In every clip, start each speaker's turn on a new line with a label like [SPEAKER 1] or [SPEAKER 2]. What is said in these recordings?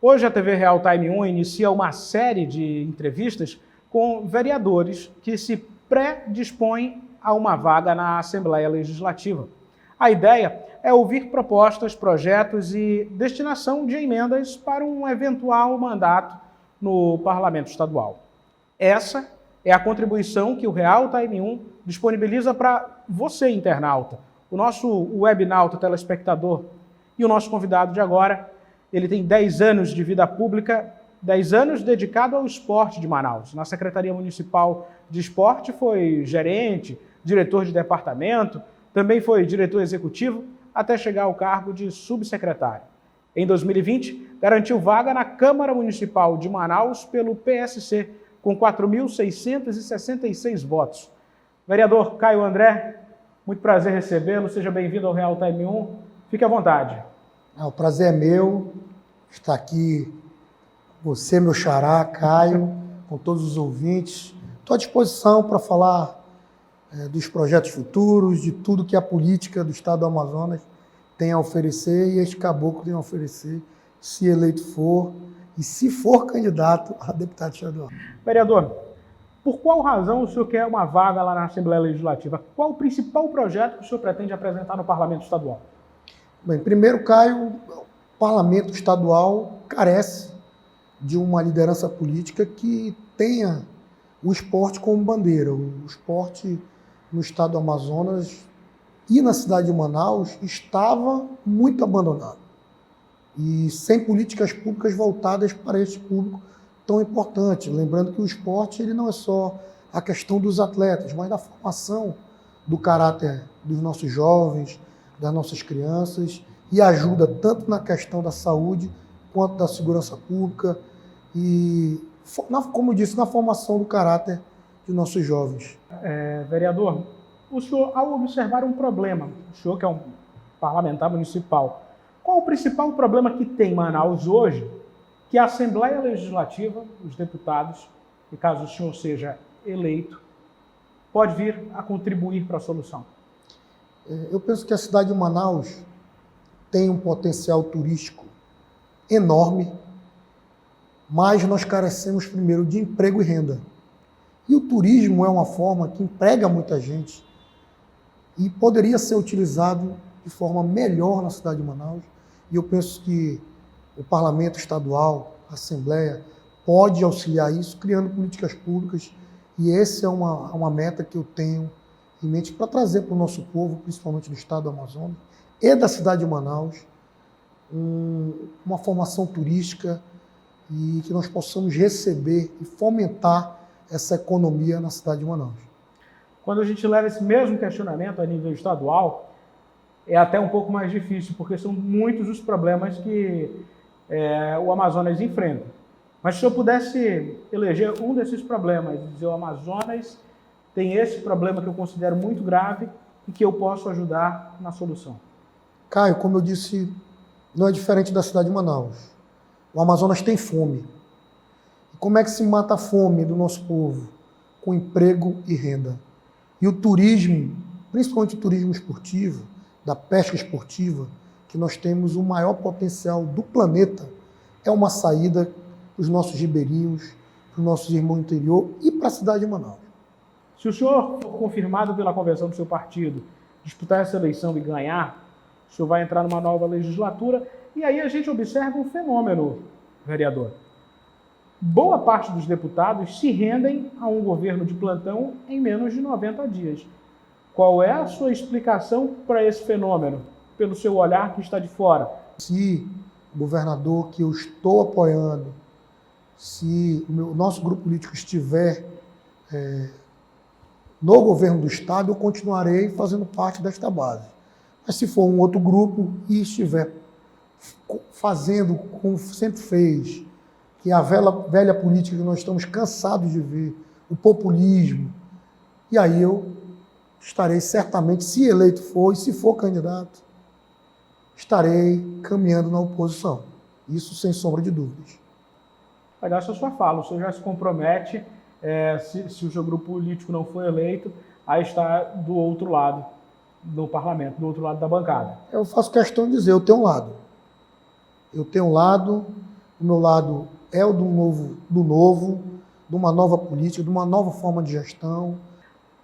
[SPEAKER 1] Hoje a TV Real Time 1 inicia uma série de entrevistas com vereadores que se predispõem a uma vaga na Assembleia Legislativa. A ideia é ouvir propostas, projetos e destinação de emendas para um eventual mandato no Parlamento Estadual. Essa é a contribuição que o Real Time 1 disponibiliza para você, internauta, o nosso webnauta telespectador. E o nosso convidado de agora, ele tem 10 anos de vida pública, 10 anos dedicado ao esporte de Manaus. Na Secretaria Municipal de Esporte foi gerente, diretor de departamento, também foi diretor executivo, até chegar ao cargo de subsecretário. Em 2020, garantiu vaga na Câmara Municipal de Manaus pelo PSC, com 4.666 votos. Vereador Caio André, muito prazer recebê-lo, seja bem-vindo ao Real Time 1, fique à vontade.
[SPEAKER 2] O prazer é meu estar aqui, você, meu xará, Caio, com todos os ouvintes. Estou à disposição para falar dos projetos futuros, de tudo que a política do Estado do Amazonas tem a oferecer e este caboclo tem a oferecer, se eleito for e se for candidato a deputado estadual.
[SPEAKER 1] Vereador, por qual razão o senhor quer uma vaga lá na Assembleia Legislativa? Qual o principal projeto que o senhor pretende apresentar no Parlamento Estadual?
[SPEAKER 2] Bem, primeiro, Caio, o Parlamento Estadual carece de uma liderança política que tenha o esporte como bandeira. O esporte no estado do Amazonas e na cidade de Manaus estava muito abandonado e sem políticas públicas voltadas para esse público tão importante. Lembrando que o esporte ele não é só a questão dos atletas, mas da formação do caráter dos nossos jovens, das nossas crianças, e ajuda tanto na questão da saúde quanto da segurança pública e, como eu disse, na formação do caráter de nossos jovens.
[SPEAKER 1] Vereador, o senhor, ao observar um problema, o senhor que é um parlamentar municipal, qual o principal problema que tem em Manaus hoje que a Assembleia Legislativa, os deputados, e caso o senhor seja eleito, pode vir a contribuir para a solução?
[SPEAKER 2] Eu penso que a cidade de Manaus tem um potencial turístico enorme, mas nós carecemos primeiro de emprego e renda. E o turismo é uma forma que emprega muita gente e poderia ser utilizado de forma melhor na cidade de Manaus. E eu penso que o Parlamento Estadual, a Assembleia, pode auxiliar isso, criando políticas públicas. E essa é uma meta que eu tenho em mente para trazer para o nosso povo, principalmente do estado do Amazonas e da cidade de Manaus, uma formação turística e que nós possamos receber e fomentar essa economia na cidade de Manaus.
[SPEAKER 1] Quando a gente leva esse mesmo questionamento a nível estadual, é até um pouco mais difícil, porque são muitos os problemas que o Amazonas enfrenta. Mas se eu pudesse eleger um desses problemas, dizer o Amazonas tem esse problema que eu considero muito grave e que eu posso ajudar na solução.
[SPEAKER 2] Caio, como eu disse, não é diferente da cidade de Manaus. O Amazonas tem fome. E como é que se mata a fome do nosso povo? Com emprego e renda. E o turismo, principalmente o turismo esportivo, da pesca esportiva, que nós temos o maior potencial do planeta, é uma saída para os nossos ribeirinhos, para os nossos irmãos do interior e para a cidade de Manaus.
[SPEAKER 1] Se o senhor for confirmado pela convenção do seu partido, disputar essa eleição e ganhar, o senhor vai entrar numa nova legislatura e aí a gente observa um fenômeno, vereador. Boa parte dos deputados se rendem a um governo de plantão em menos de 90 dias. Qual é a sua explicação para esse fenômeno, pelo seu olhar que está de fora?
[SPEAKER 2] Se o governador que eu estou apoiando, se o nosso grupo político estiver no governo do Estado, eu continuarei fazendo parte desta base. Mas se for um outro grupo e estiver fazendo como sempre fez, que é a velha política que nós estamos cansados de ver, o populismo, e aí eu estarei certamente, se eleito for e se for candidato, estarei caminhando na oposição. Isso sem sombra de dúvidas.
[SPEAKER 1] Legal essa sua fala, o senhor já se compromete, se o seu grupo político não for eleito, a estar do outro lado do parlamento, do outro lado da bancada.
[SPEAKER 2] Eu faço questão de dizer, eu tenho um lado. Eu tenho um lado, O meu lado é o do novo, de uma nova política, de uma nova forma de gestão.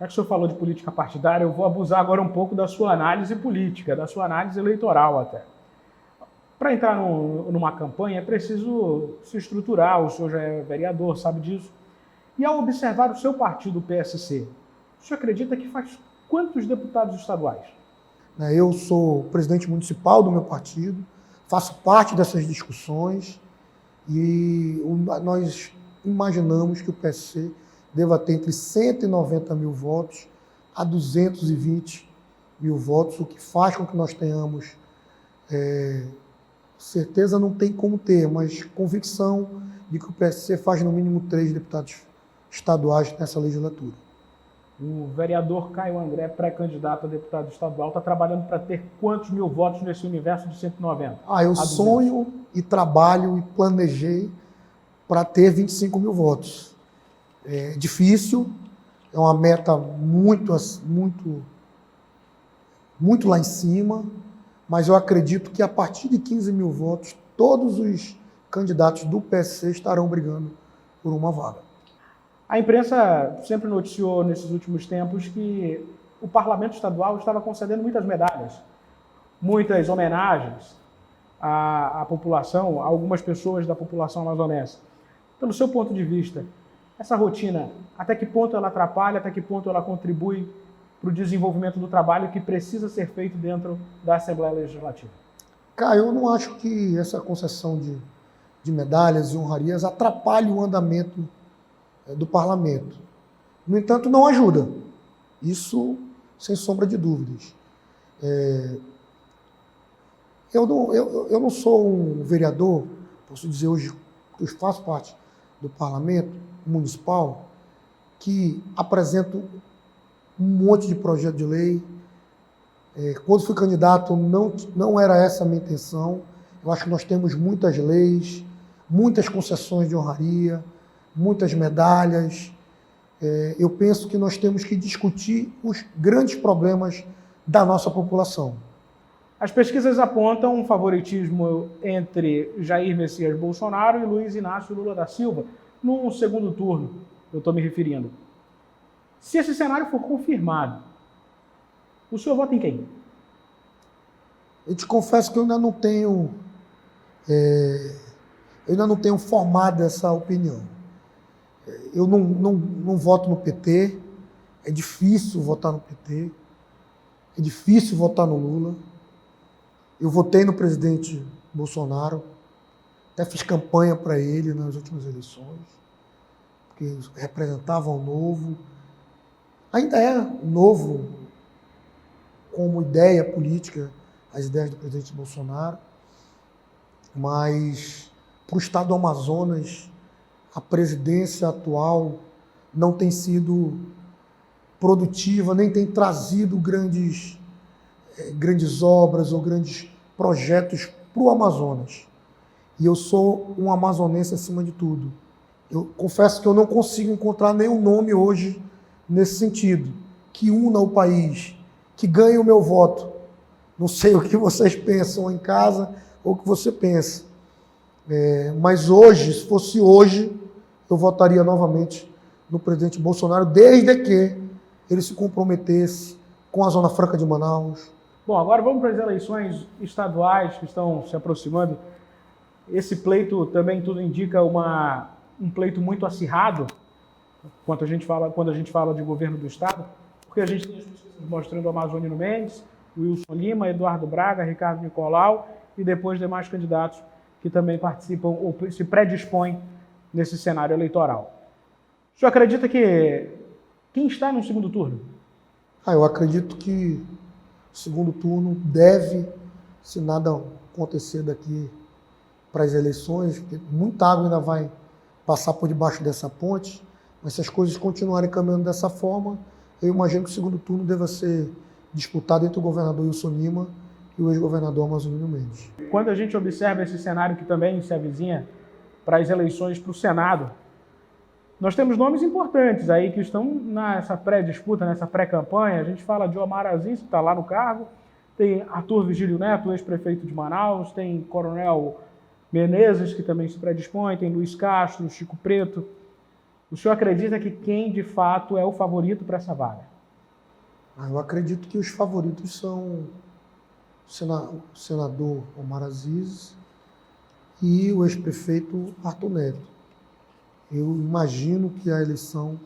[SPEAKER 1] Já que o senhor falou de política partidária, eu vou abusar agora um pouco da sua análise política, da sua análise eleitoral até. Para entrar numa campanha é preciso se estruturar, o senhor já é vereador, sabe disso. E ao observar o seu partido, o PSC, o senhor acredita que faz quantos deputados estaduais?
[SPEAKER 2] Eu sou presidente municipal do meu partido, faço parte dessas discussões e nós imaginamos que o PSC deva ter entre 190 mil votos a 220 mil votos, o que faz com que nós tenhamos, certeza não tem como ter, mas convicção de que o PSC faz no mínimo 3 deputados estaduais nessa legislatura.
[SPEAKER 1] O vereador Caio André, pré-candidato a deputado estadual, está trabalhando para ter quantos mil votos nesse universo de 190?
[SPEAKER 2] Eu sonho e trabalho e planejei para ter 25 mil votos. É difícil, é uma meta muito lá em cima, mas eu acredito que a partir de 15 mil votos, todos os candidatos do PSC estarão brigando por uma vaga.
[SPEAKER 1] A imprensa sempre noticiou nesses últimos tempos que o parlamento estadual estava concedendo muitas medalhas, muitas homenagens à população, a algumas pessoas da população amazonense. Pelo seu ponto de vista, essa rotina, até que ponto ela atrapalha, até que ponto ela contribui para o desenvolvimento do trabalho que precisa ser feito dentro da Assembleia Legislativa?
[SPEAKER 2] Caio, eu não acho que essa concessão de medalhas e honrarias atrapalhe o andamento do parlamento. No entanto, não ajuda. Isso, sem sombra de dúvidas. Eu não sou um vereador, posso dizer hoje que eu faço parte do parlamento municipal, que apresento um monte de projeto de lei. Quando fui candidato, não era essa a minha intenção. Eu acho que nós temos muitas leis, muitas concessões de honraria, muitas medalhas. Eu penso que nós temos que discutir os grandes problemas da nossa população.
[SPEAKER 1] As pesquisas apontam um favoritismo entre Jair Messias Bolsonaro e Luiz Inácio Lula da Silva num segundo turno, eu estou me referindo. Se esse cenário for confirmado, o senhor vota em quem?
[SPEAKER 2] Eu te confesso que eu ainda não tenho formado essa opinião. Eu não voto no PT, é difícil votar no PT, é difícil votar no Lula. Eu votei no presidente Bolsonaro, até fiz campanha para ele nas últimas eleições, porque representava o novo. Ainda é novo como ideia política, as ideias do presidente Bolsonaro, mas para o estado do Amazonas, a presidência atual não tem sido produtiva, nem tem trazido grandes obras ou grandes projetos para o Amazonas. E eu sou um amazonense acima de tudo. Eu confesso que eu não consigo encontrar nenhum nome hoje nesse sentido, que una o país, que ganhe o meu voto. Não sei o que vocês pensam em casa ou o que você pensa. Mas hoje, se fosse hoje, eu votaria novamente no presidente Bolsonaro, desde que ele se comprometesse com a Zona Franca de Manaus.
[SPEAKER 1] Bom, agora vamos para as eleições estaduais que estão se aproximando. Esse pleito também tudo indica um pleito muito acirrado quando a gente fala de governo do Estado, porque a gente tem as pesquisas mostrando o Amazônio Mendes, Wilson Lima, Eduardo Braga, Ricardo Nicolau e depois demais candidatos que também participam ou se predispõem nesse cenário eleitoral. O senhor acredita que quem está no segundo turno?
[SPEAKER 2] Eu acredito que o segundo turno deve, se nada acontecer daqui para as eleições, porque muita água ainda vai passar por debaixo dessa ponte, mas se as coisas continuarem caminhando dessa forma, eu imagino que o segundo turno deva ser disputado entre o governador Wilson Lima e o ex-governador Amazonino Mendes.
[SPEAKER 1] Quando a gente observa esse cenário que também se avizinha para as eleições para o Senado, nós temos nomes importantes aí que estão nessa pré-disputa, nessa pré-campanha. A gente fala de Omar Aziz, que está lá no cargo, tem Arthur Vigílio Neto, ex-prefeito de Manaus, tem Coronel Menezes, que também se predispõe, tem Luiz Castro, Chico Preto. O senhor acredita que quem, de fato, é o favorito para essa vaga?
[SPEAKER 2] Eu acredito que os favoritos são o senador Omar Aziz e o ex-prefeito Arthur Neto. Eu imagino que a eleição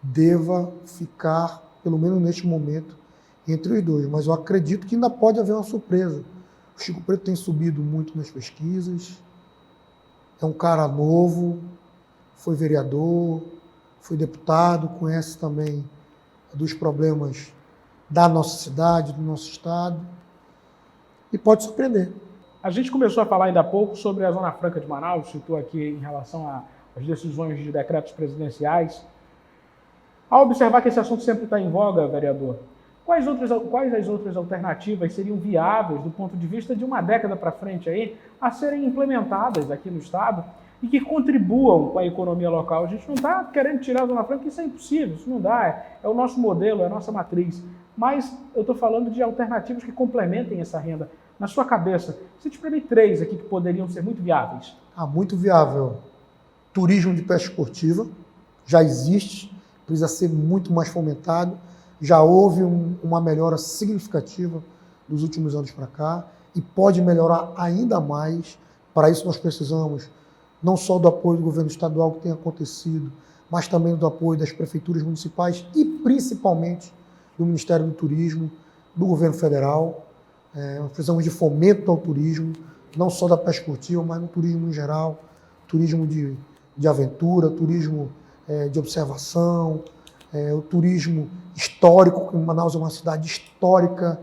[SPEAKER 2] deva ficar, pelo menos neste momento, entre os dois, mas eu acredito que ainda pode haver uma surpresa. O Chico Preto tem subido muito nas pesquisas, é um cara novo, foi vereador, foi deputado, conhece também dos problemas da nossa cidade, do nosso estado, e pode surpreender.
[SPEAKER 1] A gente começou a falar ainda há pouco sobre a Zona Franca de Manaus, citou aqui em relação às decisões de decretos presidenciais. Ao observar que esse assunto sempre está em voga, vereador, quais as outras alternativas seriam viáveis do ponto de vista de uma década para frente aí, a serem implementadas aqui no estado e que contribuam com a economia local? A gente não está querendo tirar a Zona Franca, isso é impossível, isso não dá, é o nosso modelo, é a nossa matriz. Mas eu estou falando de alternativas que complementem essa renda. Na sua cabeça, cite para mim 3 aqui que poderiam ser muito viáveis.
[SPEAKER 2] Muito viável. Turismo de pesca esportiva, já existe, precisa ser muito mais fomentado. Já houve uma melhora significativa dos últimos anos para cá e pode melhorar ainda mais. Para isso nós precisamos não só do apoio do governo estadual que tem acontecido, mas também do apoio das prefeituras municipais e principalmente do Ministério do Turismo, do governo federal. Nós precisamos de fomento ao turismo, não só da pesca esportiva, mas no turismo em geral, turismo de aventura, turismo de observação, o turismo histórico, que Manaus é uma cidade histórica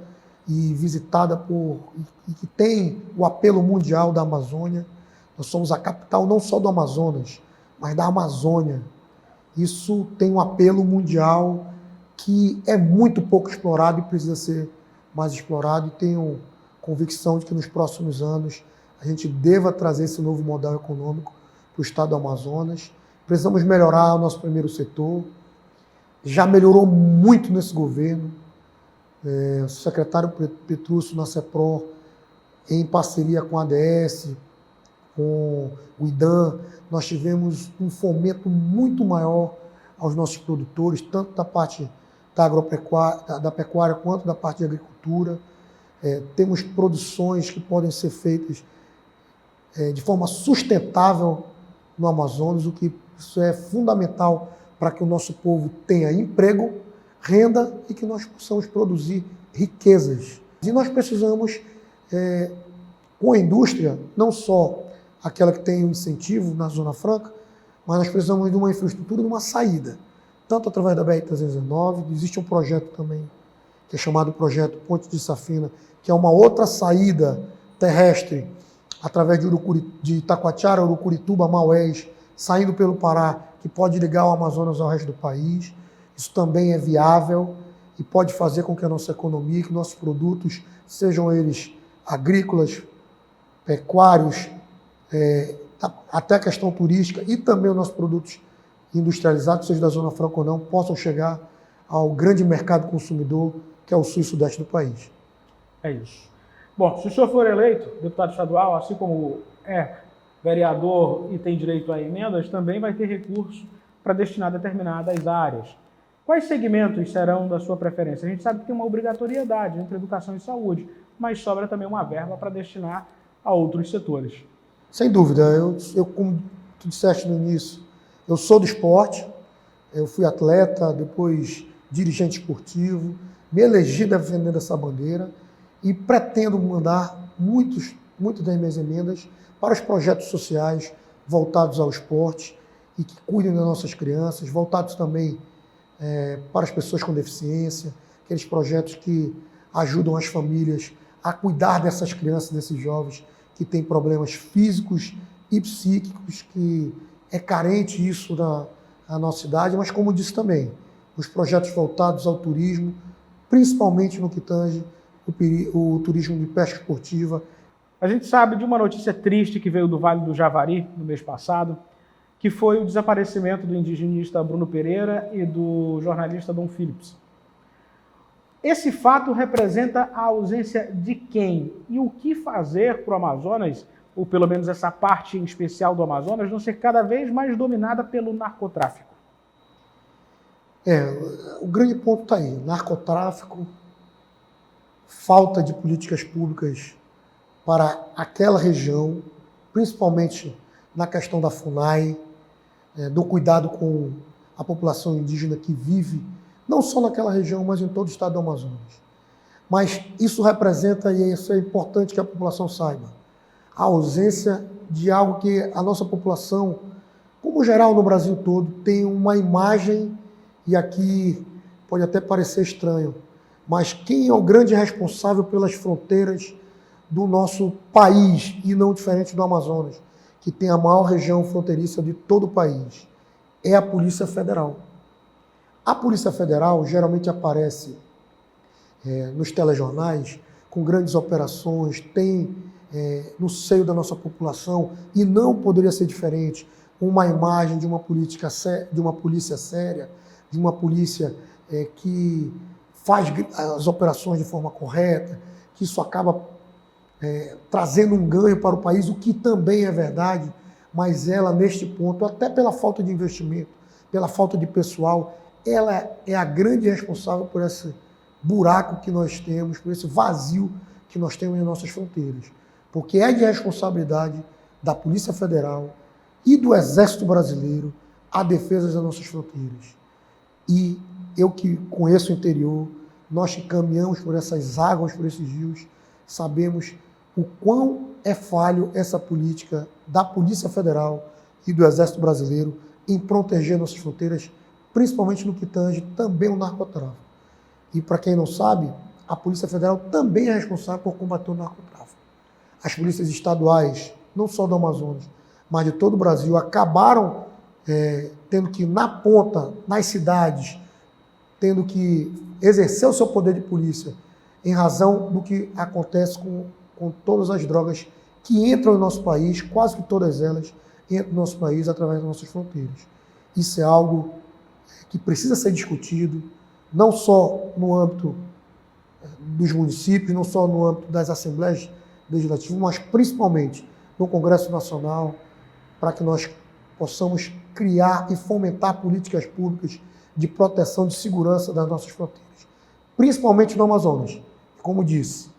[SPEAKER 2] e visitada e que tem o apelo mundial da Amazônia. Nós somos a capital não só do Amazonas, mas da Amazônia. Isso tem um apelo mundial que é muito pouco explorado e precisa ser mais explorado, e tenho convicção de que nos próximos anos a gente deva trazer esse novo modelo econômico para o estado do Amazonas. Precisamos melhorar o nosso primeiro setor. Já melhorou muito nesse governo. O secretário Petrúcio, na CEPRO, em parceria com a ADS, com o IDAM, nós tivemos um fomento muito maior aos nossos produtores, tanto da parte da pecuária quanto da parte de agricultura. Temos produções que podem ser feitas de forma sustentável no Amazonas, o que isso é fundamental para que o nosso povo tenha emprego, renda e que nós possamos produzir riquezas. E nós precisamos, com a indústria, não só aquela que tem o incentivo na Zona Franca, mas nós precisamos de uma infraestrutura, de uma saída, tanto através da BR-319, existe um projeto também, que é chamado Projeto Ponte de Safina, que é uma outra saída terrestre, através de Itacoatiara, Urucurituba, Maués, saindo pelo Pará, que pode ligar o Amazonas ao resto do país. Isso também é viável e pode fazer com que a nossa economia, que nossos produtos, sejam eles agrícolas, pecuários, até a questão turística e também os nossos produtos industrializados, seja da Zona Franca ou não, possam chegar ao grande mercado consumidor, que é o sul e sudeste do país.
[SPEAKER 1] É isso. Bom, se o senhor for eleito deputado estadual, assim como é vereador e tem direito a emendas, também vai ter recurso para destinar a determinadas áreas. Quais segmentos serão da sua preferência? A gente sabe que tem uma obrigatoriedade entre educação e saúde, mas sobra também uma verba para destinar a outros setores.
[SPEAKER 2] Sem dúvida. Eu, como tu disseste no início, eu sou do esporte, eu fui atleta, depois dirigente esportivo, me elegi defendendo essa bandeira e pretendo mandar muitas das minhas emendas para os projetos sociais voltados ao esporte e que cuidem das nossas crianças, voltados também para as pessoas com deficiência, aqueles projetos que ajudam as famílias a cuidar dessas crianças, desses jovens que têm problemas físicos e psíquicos, que é carente isso na nossa cidade, mas como disse também, os projetos voltados ao turismo, principalmente no que tange o turismo de pesca esportiva.
[SPEAKER 1] A gente sabe de uma notícia triste que veio do Vale do Javari no mês passado, que foi o desaparecimento do indigenista Bruno Pereira e do jornalista Dom Phillips. Esse fato representa a ausência de quem e o que fazer para o Amazonas ou pelo menos essa parte em especial do Amazonas, não ser cada vez mais dominada pelo narcotráfico?
[SPEAKER 2] O grande ponto está aí, narcotráfico, falta de políticas públicas para aquela região, principalmente na questão da FUNAI, do cuidado com a população indígena que vive, não só naquela região, mas em todo o estado do Amazonas. Mas isso representa, e isso é importante que a população saiba, a ausência de algo que a nossa população, como geral no Brasil todo, tem uma imagem, e aqui pode até parecer estranho, mas quem é o grande responsável pelas fronteiras do nosso país, e não diferente do Amazonas, que tem a maior região fronteiriça de todo o país, é a Polícia Federal. A Polícia Federal geralmente aparece nos telejornais com grandes operações, tem no seio da nossa população, e não poderia ser diferente, uma imagem de uma polícia séria, de uma polícia que faz as operações de forma correta, que isso acaba trazendo um ganho para o país, o que também é verdade, mas ela, neste ponto, até pela falta de investimento, pela falta de pessoal, ela é a grande responsável por esse buraco que nós temos, por esse vazio que nós temos em nossas fronteiras. Porque é de responsabilidade da Polícia Federal e do Exército Brasileiro a defesa das nossas fronteiras. E eu que conheço o interior, nós que caminhamos por essas águas, por esses rios, sabemos o quão é falho essa política da Polícia Federal e do Exército Brasileiro em proteger nossas fronteiras, principalmente no que tange também o narcotráfico. E para quem não sabe, a Polícia Federal também é responsável por combater o narcotráfico. As polícias estaduais, não só do Amazonas, mas de todo o Brasil, acabaram tendo que, na ponta, nas cidades, tendo que exercer o seu poder de polícia em razão do que acontece com todas as drogas que entram no nosso país, quase que todas elas entram no nosso país através das nossas fronteiras. Isso é algo que precisa ser discutido, não só no âmbito dos municípios, não só no âmbito das assembleias legislativas, mas principalmente no Congresso Nacional, para que nós possamos criar e fomentar políticas públicas de proteção, de segurança das nossas fronteiras, principalmente no Amazonas. Como disse,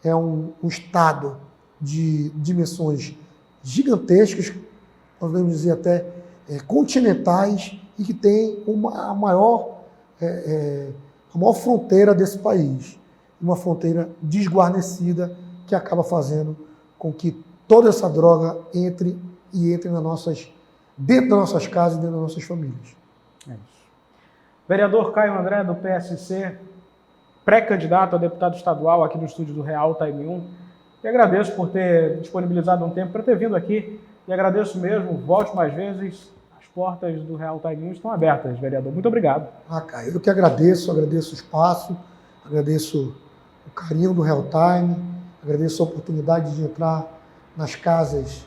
[SPEAKER 2] é um estado de dimensões gigantescas, podemos dizer até continentais, e que tem a maior fronteira desse país, uma fronteira desguarnecida que acaba fazendo com que toda essa droga entre dentro das nossas casas e dentro das nossas famílias.
[SPEAKER 1] É isso. Vereador Caio André, do PSC, pré-candidato a deputado estadual aqui no estúdio do Real Time 1. E agradeço por ter disponibilizado um tempo para ter vindo aqui. E agradeço mesmo, volte mais vezes. As portas do Real Time 1 estão abertas, vereador. Muito obrigado.
[SPEAKER 2] Caio, eu que agradeço o espaço, agradeço o carinho do Real Time, agradeço a oportunidade de entrar nas casas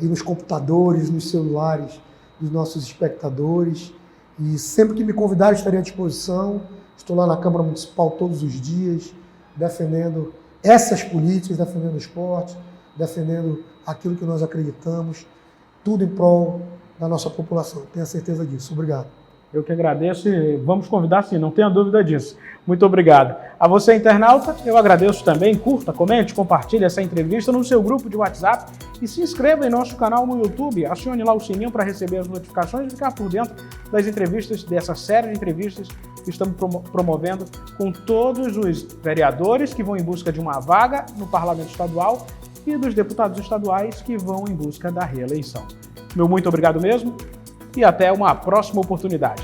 [SPEAKER 2] e nos computadores, nos celulares dos nossos espectadores. E sempre que me convidarem, estarei à disposição. Estou lá na Câmara Municipal todos os dias, defendendo essas políticas, defendendo o esporte, defendendo aquilo que nós acreditamos, tudo em prol da nossa população. Tenha certeza disso. Obrigado.
[SPEAKER 1] Eu que agradeço e vamos convidar sim, não tenha dúvida disso. Muito obrigado. A você, internauta, eu agradeço também. Curta, comente, compartilhe essa entrevista no seu grupo de WhatsApp e se inscreva em nosso canal no YouTube. Acione lá o sininho para receber as notificações e ficar por dentro das entrevistas, dessa série de entrevistas que estamos promovendo com todos os vereadores que vão em busca de uma vaga no Parlamento Estadual e dos deputados estaduais que vão em busca da reeleição. Meu muito obrigado mesmo e até uma próxima oportunidade.